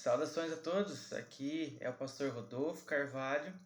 Saudações a todos, aqui é o pastor Rodolfo Carvalho,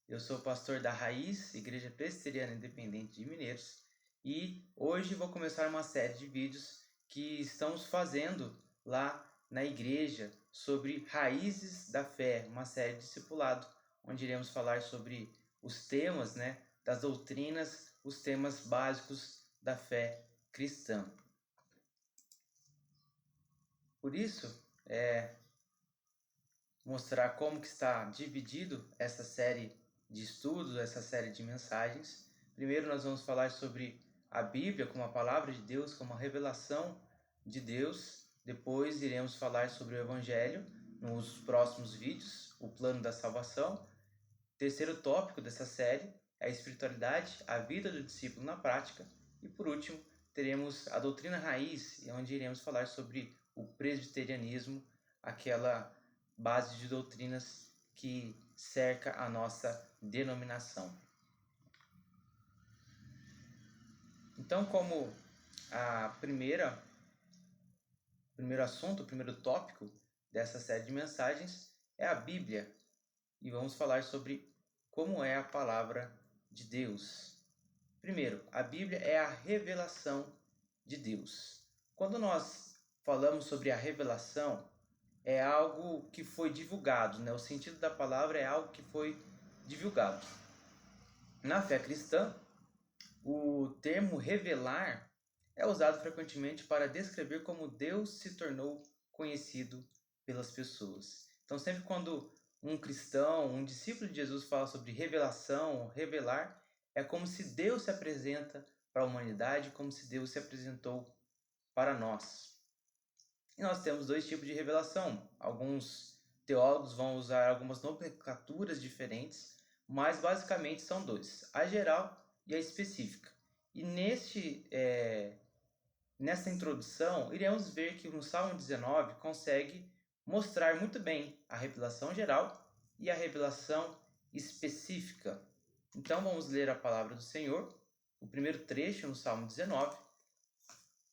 eu sou pastor da Raiz, Igreja Presbiteriana Independente de Mineiros, e hoje vou começar uma série de vídeos que estamos fazendo lá na igreja sobre raízes da fé, uma série de discipulado, onde iremos falar sobre os temas, das doutrinas, os temas básicos da fé cristã. Por isso, mostrar como que está dividido essa série de estudos, essa série de mensagens. Primeiro nós vamos falar sobre a Bíblia como a palavra de Deus, como a revelação de Deus. Depois iremos falar sobre o Evangelho nos próximos vídeos, o plano da salvação. Terceiro tópico dessa série é a espiritualidade, a vida do discípulo na prática. E por último, teremos a doutrina raiz, onde iremos falar sobre o presbiterianismo, aquela base de doutrinas que cerca a nossa denominação. Então, como o primeiro assunto, o primeiro tópico dessa série de mensagens é a Bíblia, e vamos falar sobre como é a palavra de Deus. Primeiro, a Bíblia é a revelação de Deus. Quando nós falamos sobre a revelação, é algo que foi divulgado, O sentido da palavra é algo que foi divulgado. Na fé cristã, o termo revelar é usado frequentemente para descrever como Deus se tornou conhecido pelas pessoas. Então, sempre quando um cristão, um discípulo de Jesus fala sobre revelação, revelar, é como se Deus se apresenta para a humanidade, como se Deus se apresentou para nós. E nós temos dois tipos de revelação. Alguns teólogos vão usar algumas nomenclaturas diferentes, mas basicamente são dois: a geral e a específica. E nessa introdução, iremos ver que no Salmo 19 consegue mostrar muito bem a revelação geral e a revelação específica. Então vamos ler a palavra do Senhor, o primeiro trecho no Salmo 19,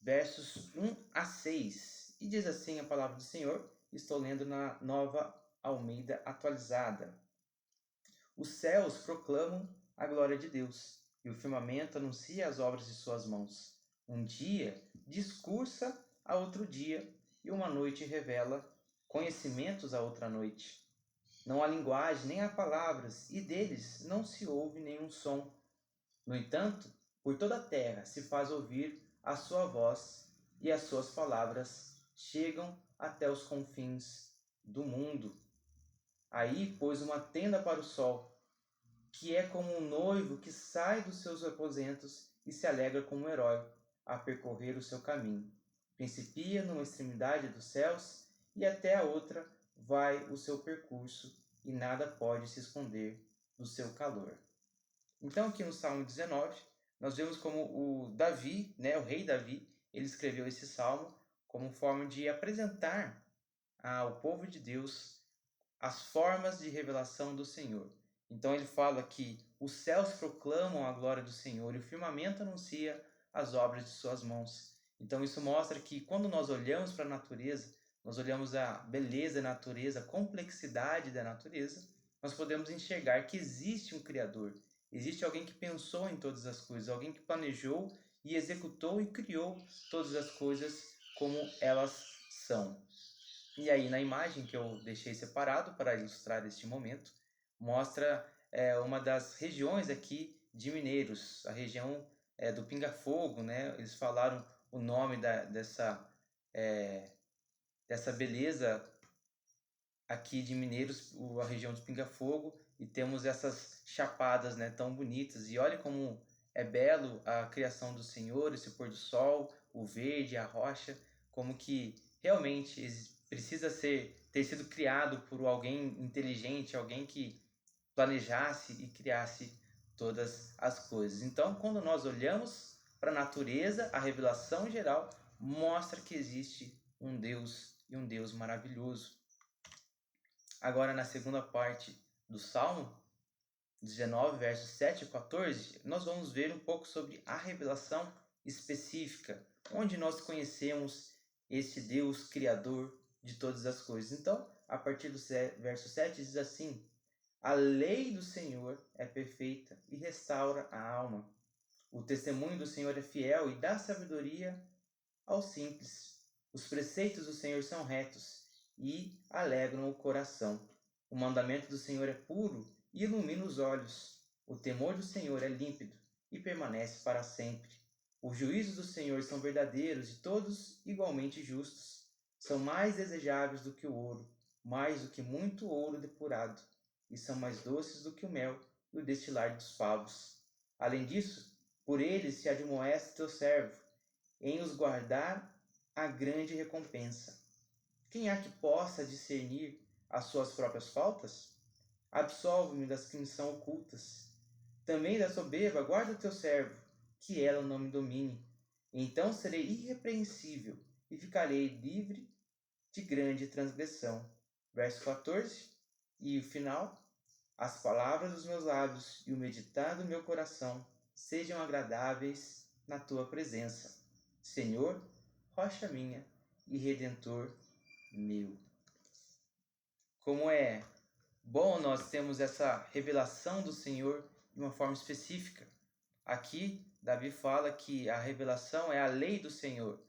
versos 1 a 6. E diz assim a palavra do Senhor, estou lendo na Nova Almeida Atualizada. Os céus proclamam a glória de Deus, e o firmamento anuncia as obras de suas mãos. Um dia discursa a outro dia, e uma noite revela conhecimentos a outra noite. Não há linguagem, nem há palavras, e deles não se ouve nenhum som. No entanto, por toda a terra se faz ouvir a sua voz, e as suas palavras chegam até os confins do mundo. Aí pôs uma tenda para o sol, que é como um noivo que sai dos seus aposentos e se alegra como um herói a percorrer o seu caminho. Principia numa extremidade dos céus e até a outra vai o seu percurso, e nada pode se esconder do seu calor. Então aqui no Salmo 19, nós vemos como o Davi, o rei Davi, ele escreveu esse salmo como forma de apresentar ao povo de Deus as formas de revelação do Senhor. Então ele fala que os céus proclamam a glória do Senhor e o firmamento anuncia as obras de suas mãos. Então isso mostra que quando nós olhamos para a natureza, nós olhamos a beleza da natureza, a complexidade da natureza, nós podemos enxergar que existe um Criador, existe alguém que pensou em todas as coisas, alguém que planejou e executou e criou todas as coisas como elas são. E aí na imagem que eu deixei separado para ilustrar este momento, mostra uma das regiões aqui de Mineiros, a região do Pinga Fogo, Eles falaram o nome dessa beleza aqui de Mineiros, a região do Pinga Fogo, e temos essas chapadas, tão bonitas. E olha como é belo a criação do Senhor, esse pôr do sol, o verde, a rocha, como que realmente precisa ter sido criado por alguém inteligente, alguém que planejasse e criasse todas as coisas. Então, quando nós olhamos para a natureza, a revelação geral mostra que existe um Deus, e um Deus maravilhoso. Agora, na segunda parte do Salmo 19, versos 7 e 14, nós vamos ver um pouco sobre a revelação específica, onde nós conhecemos esse Deus Criador de todas as coisas. Então, a partir do verso 7 diz assim: a lei do Senhor é perfeita e restaura a alma. O testemunho do Senhor é fiel e dá sabedoria aos simples. Os preceitos do Senhor são retos e alegram o coração. O mandamento do Senhor é puro e ilumina os olhos. O temor do Senhor é límpido e permanece para sempre. Os juízos do Senhor são verdadeiros e todos igualmente justos. São mais desejáveis do que o ouro, mais do que muito ouro depurado, e são mais doces do que o mel e o destilar dos favos. Além disso, por eles se admoesta teu servo, em os guardar a grande recompensa. Quem há que possa discernir as suas próprias faltas? Absolve-me das que me são ocultas. Também da soberba guarda o teu servo, que ela não me domine. Então serei irrepreensível e ficarei livre de grande transgressão. Verso 14. E o final: as palavras dos meus lábios e o meditar do meu coração sejam agradáveis na tua presença, Senhor, rocha minha e redentor meu. Como é bom nós temos essa revelação do Senhor de uma forma específica. Aqui, Davi fala que a revelação é a lei do Senhor.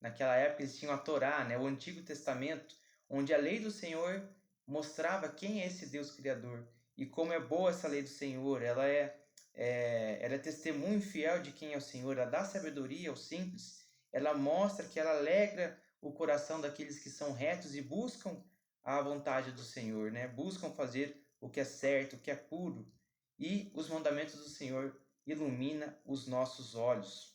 Naquela época eles tinham a Torá, o Antigo Testamento, onde a lei do Senhor mostrava quem é esse Deus Criador. E como é boa essa lei do Senhor, ela é testemunho fiel de quem é o Senhor, ela dá sabedoria aos simples, ela mostra que ela alegra o coração daqueles que são retos e buscam a vontade do Senhor, buscam fazer o que é certo, o que é puro. E os mandamentos do Senhor ilumina os nossos olhos.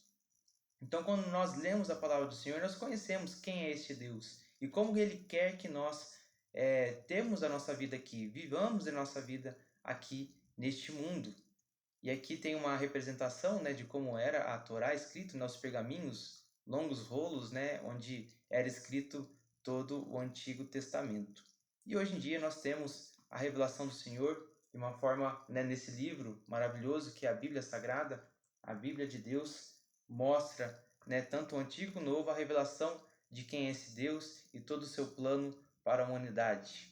Então, quando nós lemos a palavra do Senhor, nós conhecemos quem é este Deus e como Ele quer que nós temos a nossa vida aqui, vivamos a nossa vida aqui neste mundo. E aqui tem uma representação de como era a Torá escrito nos pergaminhos, longos rolos, onde era escrito todo o Antigo Testamento. E hoje em dia nós temos a revelação do Senhor de uma forma, nesse livro maravilhoso que é a Bíblia Sagrada, a Bíblia de Deus, mostra tanto o Antigo como o Novo, a revelação de quem é esse Deus e todo o seu plano para a humanidade.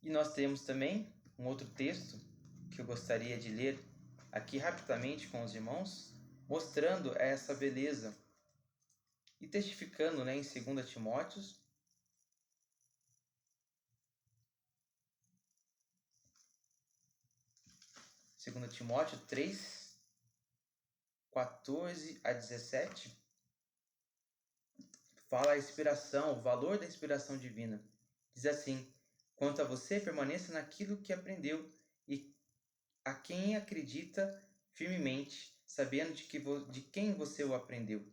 E nós temos também um outro texto que eu gostaria de ler aqui rapidamente com os irmãos, mostrando essa beleza e testificando em 2 Timóteo, Timóteo 3, 14 a 17, fala a inspiração, o valor da inspiração divina. Diz assim: quanto a você, permaneça naquilo que aprendeu e a quem acredita firmemente, sabendo de quem você o aprendeu,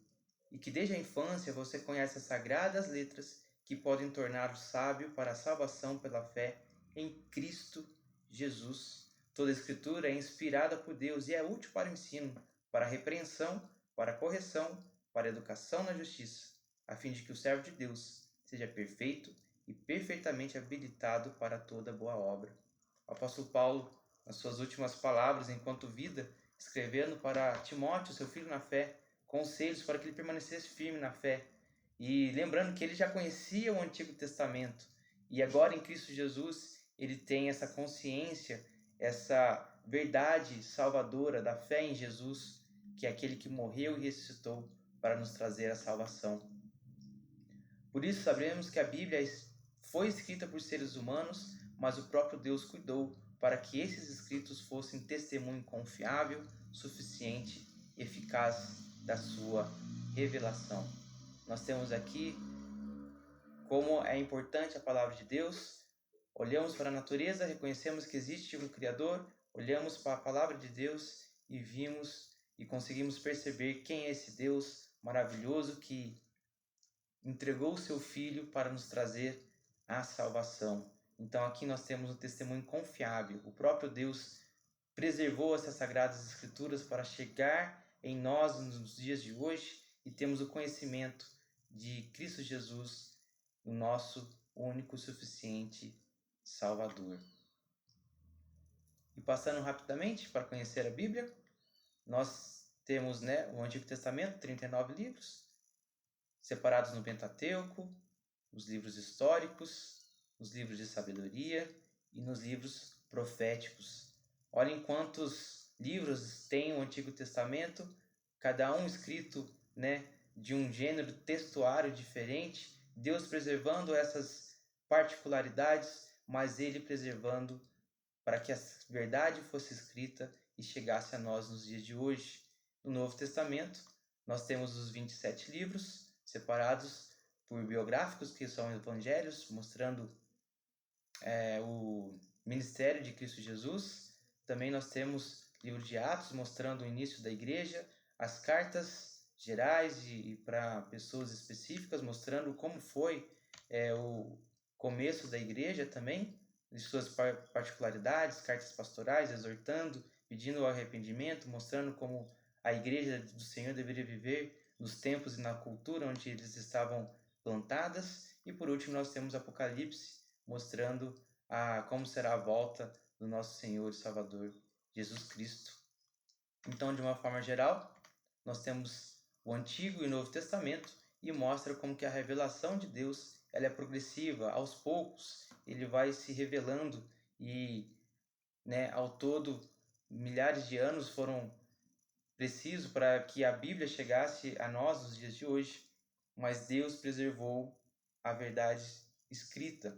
e que desde a infância você conhece as sagradas letras que podem torná-lo sábio para a salvação pela fé em Cristo Jesus. Toda a Escritura é inspirada por Deus e é útil para o ensino, para a repreensão, para a correção, para a educação na justiça, a fim de que o servo de Deus seja perfeito e perfeitamente habilitado para toda boa obra. O apóstolo Paulo, nas suas últimas palavras enquanto vida, escrevendo para Timóteo, seu filho na fé, conselhos para que ele permanecesse firme na fé. E lembrando que ele já conhecia o Antigo Testamento e agora em Cristo Jesus ele tem essa consciência, essa verdade salvadora da fé em Jesus, que é aquele que morreu e ressuscitou para nos trazer a salvação. Por isso sabemos que a Bíblia foi escrita por seres humanos, mas o próprio Deus cuidou para que esses escritos fossem testemunho confiável, suficiente e eficaz da sua revelação. Nós temos aqui como é importante a palavra de Deus. Olhamos para a natureza, reconhecemos que existe um Criador, olhamos para a palavra de Deus e vimos e conseguimos perceber quem é esse Deus maravilhoso que entregou o seu Filho para nos trazer a salvação. Então aqui nós temos um testemunho confiável. O próprio Deus preservou essas sagradas escrituras para chegar em nós nos dias de hoje e temos o conhecimento de Cristo Jesus, o nosso único suficiente Salvador. E passando rapidamente para conhecer a Bíblia, nós temos o Antigo Testamento, 39 livros, separados no Pentateuco, nos livros históricos, nos livros de sabedoria e nos livros proféticos. Olhem quantos livros tem o Antigo Testamento, cada um escrito, de um gênero textuário diferente, Deus preservando essas particularidades, mas Ele preservando para que a verdade fosse escrita e chegasse a nós nos dias de hoje. No Novo Testamento, nós temos os 27 livros, separados por biográficos, que são evangelhos, mostrando o ministério de Cristo Jesus. Também nós temos o livro de Atos, mostrando o início da igreja, as cartas gerais e para pessoas específicas, mostrando como foi o começo da igreja também, de suas particularidades, cartas pastorais, exortando, pedindo o arrependimento, mostrando como a igreja do Senhor deveria viver nos tempos e na cultura onde eles estavam plantadas. E por último nós temos Apocalipse, mostrando como será a volta do nosso Senhor e Salvador Jesus Cristo. Então, de uma forma geral, nós temos o Antigo e o Novo Testamento e mostra como que a revelação de Deus ela é progressiva, aos poucos ele vai se revelando e, ao todo, milhares de anos foram precisos para que a Bíblia chegasse a nós nos dias de hoje, mas Deus preservou a verdade escrita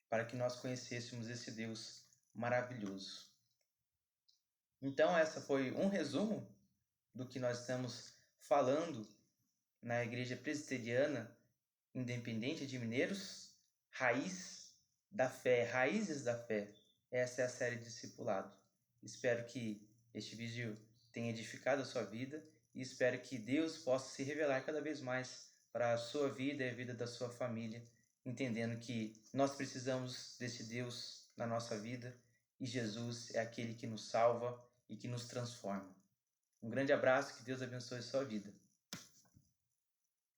para que nós conhecêssemos esse Deus maravilhoso. Então, essa foi um resumo do que nós estamos falando na Igreja Presbiteriana Independente de Mineiros, Raiz da Fé, Raízes da Fé. Essa é a série Discipulado. Espero que este vídeo tenha edificado a sua vida e espero que Deus possa se revelar cada vez mais para a sua vida e a vida da sua família, entendendo que nós precisamos desse Deus na nossa vida e Jesus é aquele que nos salva e que nos transforma. Um grande abraço, que Deus abençoe a sua vida.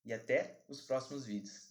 E até os próximos vídeos.